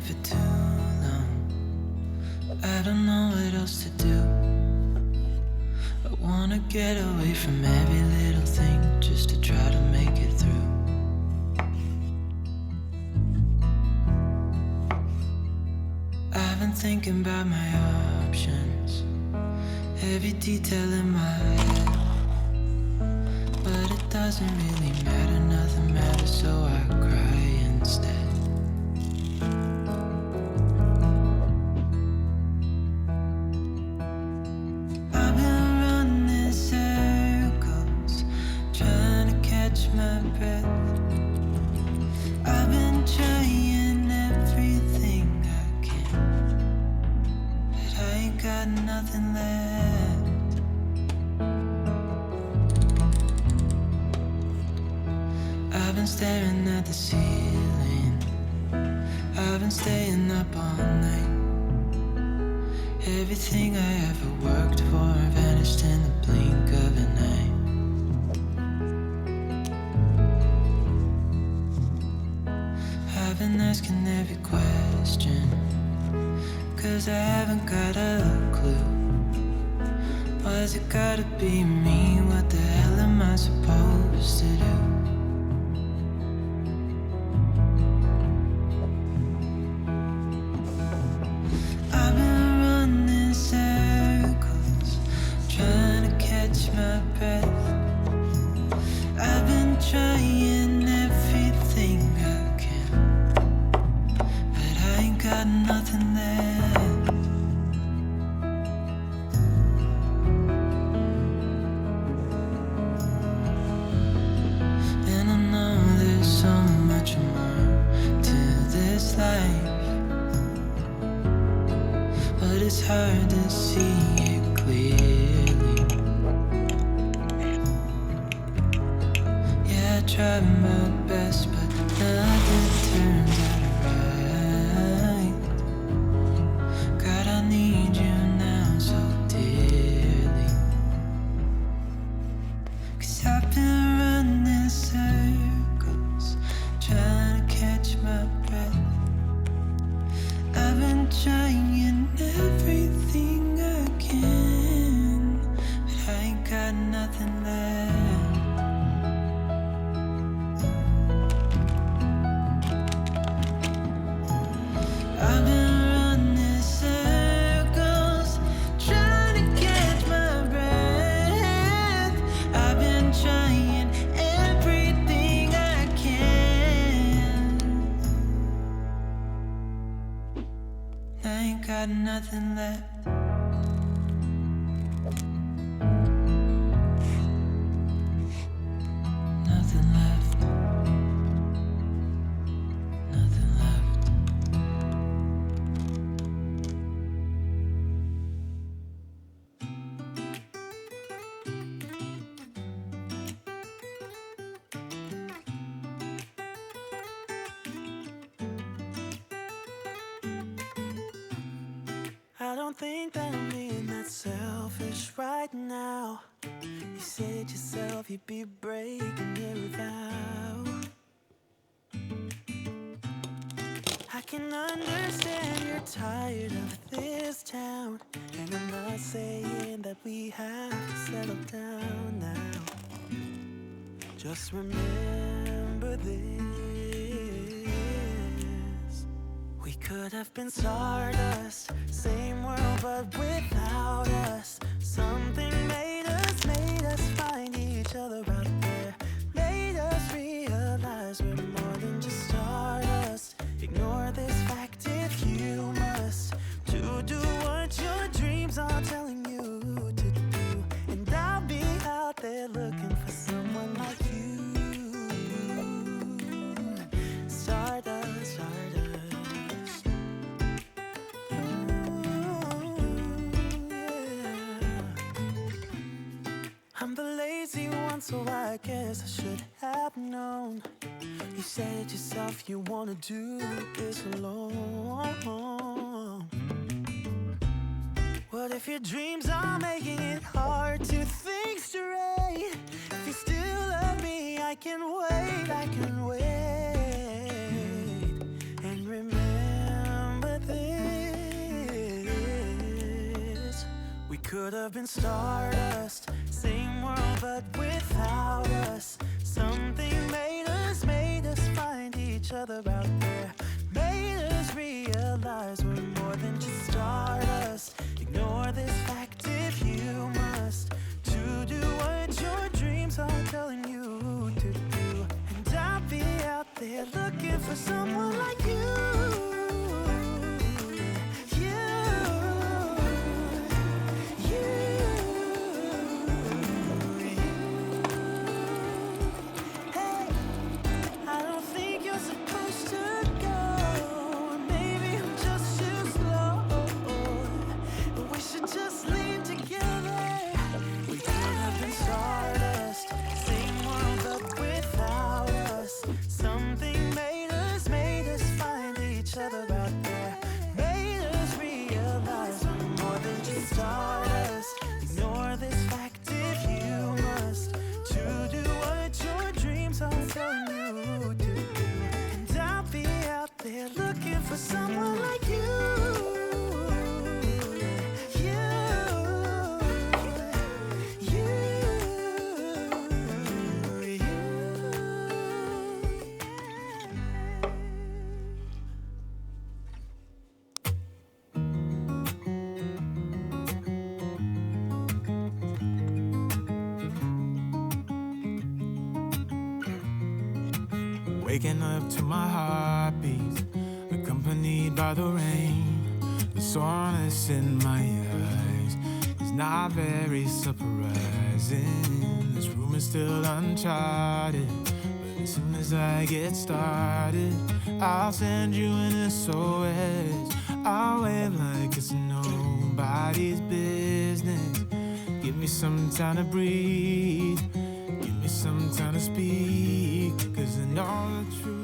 for too long. I don't know what else to do. I wanna get away from every little thing just to try to make it through. I've been thinking about my options, every detail in my head. But it doesn't really matter, nothing matters, so I cry instead. I've been running circles, trying to catch my breath. I've been trying everything I can, but I ain't got nothing left. I've been staring at the ceiling, I've been staying up all night. Everything I ever worked for vanished in the blink of an eye. I've been asking every question, 'cause I haven't got a clue. Why's it gotta be me? What the hell am I supposed to do? I've been running circles, trying to catch my breath. I've been trying everything I can, but I ain't got nothing left. And I know there's so much more to this life, but it's hard to see it clearly. Yeah, I tried my best, but nothing turns out right. God, I need you now so dearly. 'Cause I've been running circles, trying to catch my breath. I've been trying everything I can, but I ain't got nothing left. I've been running circles, trying to catch my breath. I've been trying everything I can. I ain't got nothing left. Nothing left. Nothing left. I don't think that I'm being that selfish right now. You said yourself you'd be breaking your vow. I can understand you're tired of this town, and I'm not saying that we have to settle down now. Just remember this: we could have been stardust, same world but without us. Something made us find each other out there, made us realize we're more than just stardust. Ignore this fact if you must, to do what your dreams are telling you to do. And I'll be out there looking for someone like you. Stardust, stardust. I'm the lazy one, so I guess I should have known. You said yourself you wanna do this alone. What if your dreams are making it hard to think straight? If you still love me, I can wait, I can wait. And remember could have been stardust, same world but without us. Something made us find each other out there. Made us realize we're more than just stardust. Ignore this fact if you must, to do what your dreams are telling you to do. And I'll be out there looking for someone like you. For someone like you, Waking up to my heartbeat, accompanied by the rain. The soreness in my eyes is not very surprising. This room is still uncharted, but as soon as I get started, I'll send you an SOS. I'll wave like it's nobody's business. Give me some time to breathe, give me some time to speak, 'cause I know the truth.